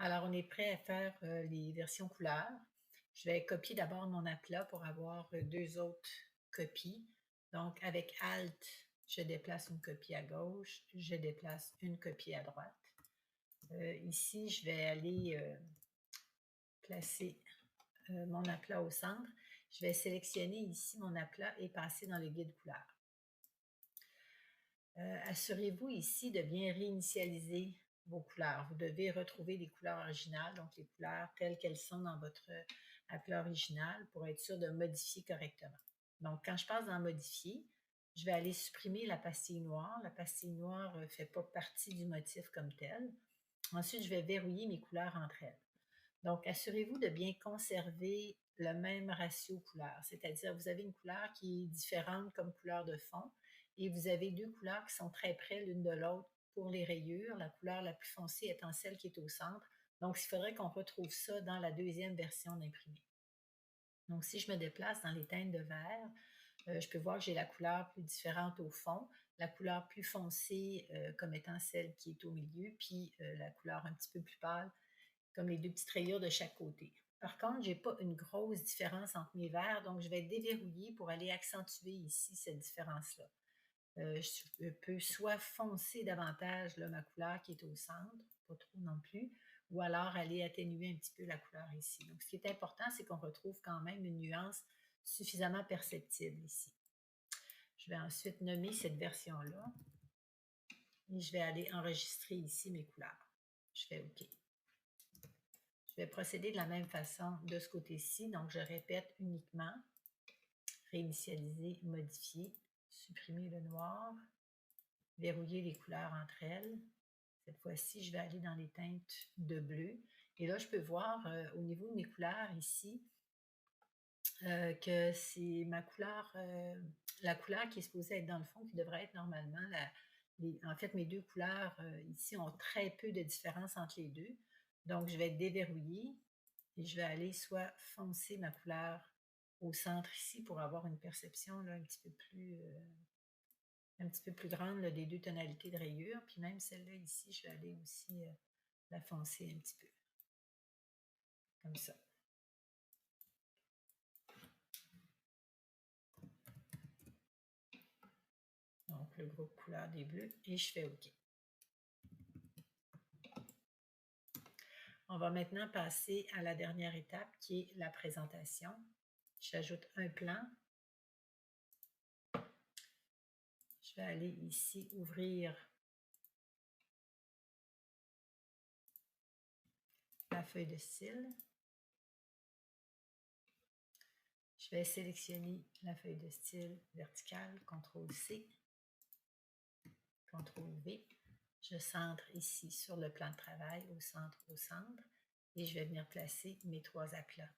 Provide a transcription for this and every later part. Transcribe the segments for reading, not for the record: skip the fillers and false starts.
Alors, on est prêt à faire les versions couleurs. Je vais copier d'abord mon aplat pour avoir deux autres copies. Donc, avec Alt, je déplace une copie à gauche, je déplace une copie à droite. Ici, je vais aller placer mon aplat au centre. Je vais sélectionner ici mon aplat et passer dans le guide couleur. Assurez-vous ici de bien réinitialiser vos couleurs. Vous devez retrouver les couleurs originales, donc les couleurs telles qu'elles sont dans votre aplat original pour être sûr de modifier correctement. Donc, quand je passe dans Modifier, je vais aller supprimer la pastille noire. La pastille noire ne fait pas partie du motif comme tel. Ensuite, je vais verrouiller mes couleurs entre elles. Donc, assurez-vous de bien conserver le même ratio couleur, c'est-à-dire vous avez une couleur qui est différente comme couleur de fond et vous avez deux couleurs qui sont très près l'une de l'autre pour les rayures, la couleur la plus foncée étant celle qui est au centre. Donc, il faudrait qu'on retrouve ça dans la deuxième version d'imprimé. Donc, si je me déplace dans les teintes de vert, je peux voir que j'ai la couleur plus différente au fond, la couleur plus foncée comme étant celle qui est au milieu, puis la couleur un petit peu plus pâle comme les deux petites rayures de chaque côté. Par contre, je n'ai pas une grosse différence entre mes verres, donc je vais déverrouiller pour aller accentuer ici cette différence-là. Je peux soit foncer davantage là, ma couleur qui est au centre, pas trop non plus, ou alors aller atténuer un petit peu la couleur ici. Donc, ce qui est important, c'est qu'on retrouve quand même une nuance suffisamment perceptible ici. Je vais ensuite nommer cette version-là et je vais aller enregistrer ici mes couleurs. Je fais OK. Je vais procéder de la même façon de ce côté-ci. Donc, je répète uniquement, réinitialiser, modifier, supprimer le noir, verrouiller les couleurs entre elles. Cette fois-ci, je vais aller dans les teintes de bleu. Et là, je peux voir au niveau de mes couleurs ici que c'est ma couleur, la couleur qui est supposée être dans le fond, qui devrait être normalement en fait, mes deux couleurs ici ont très peu de différence entre les deux. Donc, je vais déverrouiller et je vais aller soit foncer ma couleur au centre ici pour avoir une perception là, un petit peu plus grande là, des deux tonalités de rayures. Puis même celle-là ici, je vais aller aussi la foncer un petit peu. Comme ça. Donc, le groupe couleur des bleus et je fais OK. On va maintenant passer à la dernière étape qui est la présentation. J'ajoute un plan. Je vais aller ici ouvrir la feuille de style. Je vais sélectionner la feuille de style verticale, CTRL-C, CTRL-V. Je centre ici sur le plan de travail, au centre, et je vais venir placer mes trois aplats.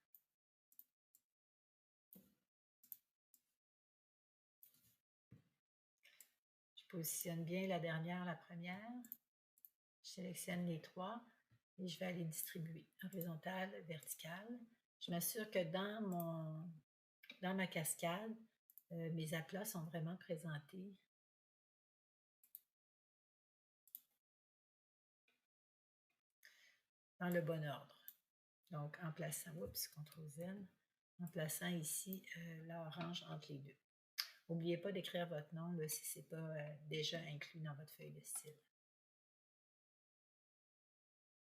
Je positionne bien la dernière, la première. Je sélectionne les trois et je vais aller distribuer horizontale, verticale. Je m'assure que dans ma cascade, mes aplats sont vraiment présentés dans le bon ordre. Donc, en plaçant, oups, CTRL-Z, en plaçant ici l'orange entre les deux. N'oubliez pas d'écrire votre nom là, si ce n'est pas déjà inclus dans votre feuille de style.